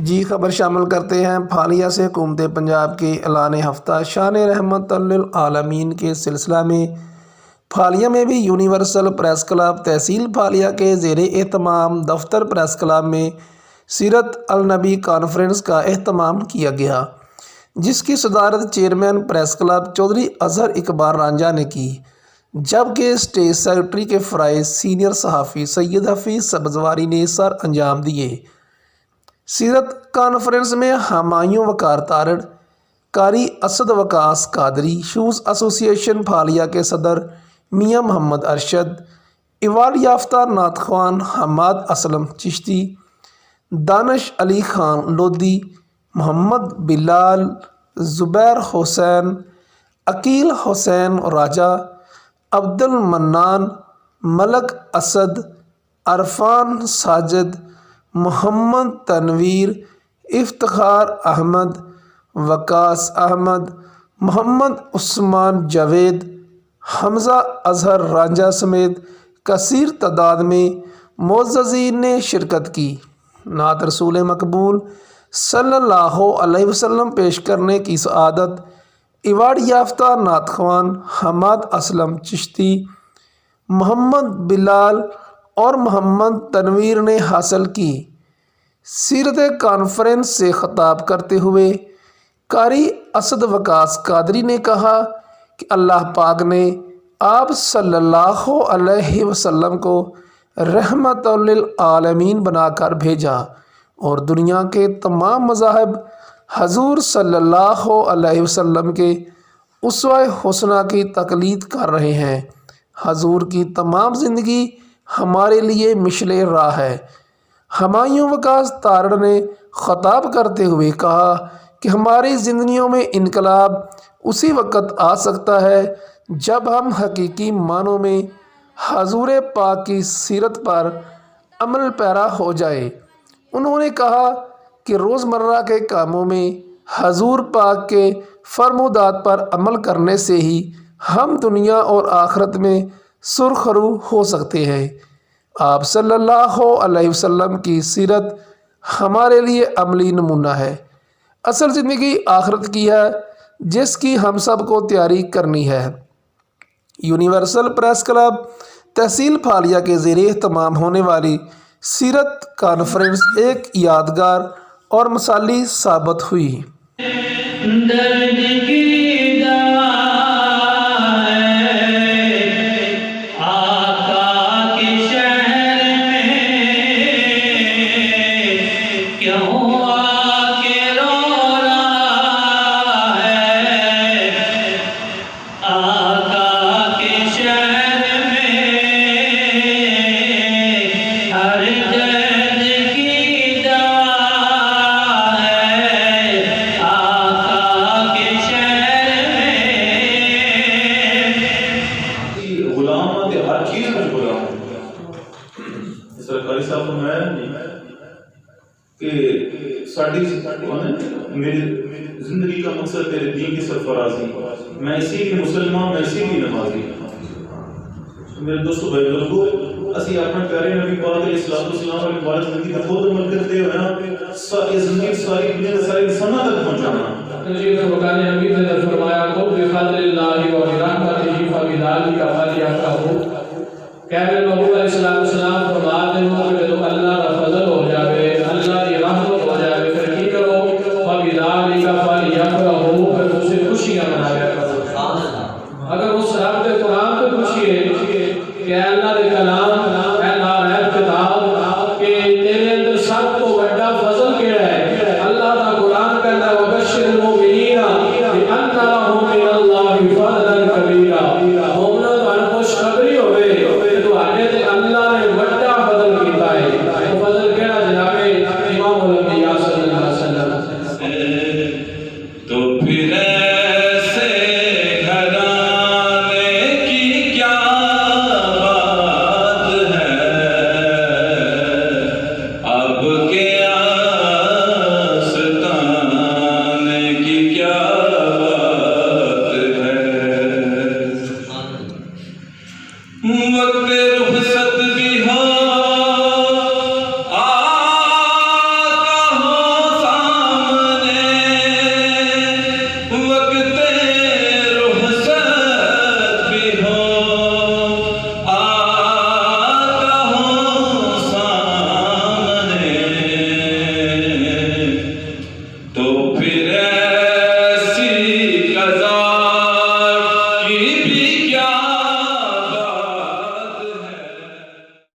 جی خبر شامل کرتے ہیں پھالیہ سے۔ حکومت پنجاب کے اعلان ہفتہ شان رحمت للعالمین کے سلسلہ میں پھالیہ میں بھی یونیورسل پریس کلب تحصیل پھالیہ کے زیر اہتمام دفتر پریس کلب میں سیرت النبی کانفرنس کا اہتمام کیا گیا، جس کی صدارت chairman press club Chaudhry Azhar Iqbal Ranjha نے کی، جبکہ اسٹیٹ سیکرٹری کے فرائض سینئر صحافی سید حفیظ سبزواری نے سر انجام دیے۔ سیرت کانفرنس میں ہمایوں وقار تارڑ، قاری اسد وقاص قادری، شوز ایسوسی ایشن پھالیہ کے صدر میاں محمد ارشد، ایوارڈ یافتہ نعت خوان حماد اسلم چشتی، دانش علی خان لودھی، محمد بلال، زبیر حسین، عقیل حسین راجہ، عبد المنان، ملک اسد، عرفان ساجد، محمد تنویر، افتخار احمد، وقاص احمد، محمد عثمان جاوید، حمزہ اظہر رانجھا سمیت کثیر تعداد میں معززین نے شرکت کی۔ نعت رسول مقبول صلی اللہ علیہ وسلم پیش کرنے کی سعادت ایوارڈ یافتہ نعت خوان حماد اسلم چشتی، محمد بلال اور محمد تنویر نے حاصل کی۔ سیرت کانفرنس سے خطاب کرتے ہوئے قاری اسد وقاص قادری نے کہا کہ اللہ پاک نے آپ صلی اللہ علیہ وسلم کو رحمت للعالمین بنا کر بھیجا اور دنیا کے تمام مذاہب حضور صلی اللہ علیہ وسلم کے اسوہ حسنہ کی تقلید کر رہے ہیں۔ حضور کی تمام زندگی ہمارے لیے مشعل راہ ہے۔ ہمایوں وقاص تارڑ نے خطاب کرتے ہوئے کہا کہ ہماری زندگیوں میں انقلاب اسی وقت آ سکتا ہے جب ہم حقیقی معنوں میں حضور پاک کی سیرت پر عمل پیرا ہو جائے۔ انہوں نے کہا کہ روزمرہ کے کاموں میں حضور پاک کے فرمودات پر عمل کرنے سے ہی ہم دنیا اور آخرت میں سرخرو ہو سکتے ہیں۔ آپ صلی اللہ علیہ وسلم کی سیرت ہمارے لیے عملی نمونہ ہے۔ اصل زندگی آخرت کی ہے جس کی ہم سب کو تیاری کرنی ہے۔ یونیورسل پریس کلب تحصیل پھالیہ کے زیر اہتمام ہونے والی سیرت کانفرنس ایک یادگار اور مثالی ثابت ہوئی۔ سرکاری صاحب فرمایا کہ میری زندگی کا مقصد تیرے دین کی سرفرازی، میں اسی لیے مسلمان، میں اسی لیے نمازی۔ میرے دوستو بھائی بزرگو، اسی اپنے پیارے نبی پاک علیہ السلام علیہ مبارک زندگی کا خود عمل کرتے ہوئے نا ساری زندگی ساری دنیا ساری انسانوں تک پہنچانا۔ تنظیم مکان حمید نے فرمایا کو بفضل اللہ و برحمتہ فبذلک فلیفرحوا۔ کامل محبوب علیہ السلام فرماتے ہیں کہ جب اللہ کا فضل ہو جائے، اللہ کی رحمت ہو جائے، پھر کی کرو فبذلک فلیفرحوا، پھر اسے خوشیاں منایا کرو۔ اگر اس رب کے قرآن پہ خوشی ہے کہ اللہ کے کلام اے ناراض کتاب کہ تیرے اندر سب کو بڑا فضل کیا ہے، اللہ کا قرآن کہتا ہے وبشر المؤمنین بان لهم من اللہ فضلا کبیرا۔ مومنوں کو خوشخبری ہوئے کہ تمہارے تے اللہ نے بڑا فضل کیتا ہے۔ وہ فضل کہنا جناب امام الانبیاء صلی اللہ علیہ وسلم۔ تو پھر ایسے گھرانے کی کیا بات ہے، اب کے آستانے کی کیا بات ہے۔ وقت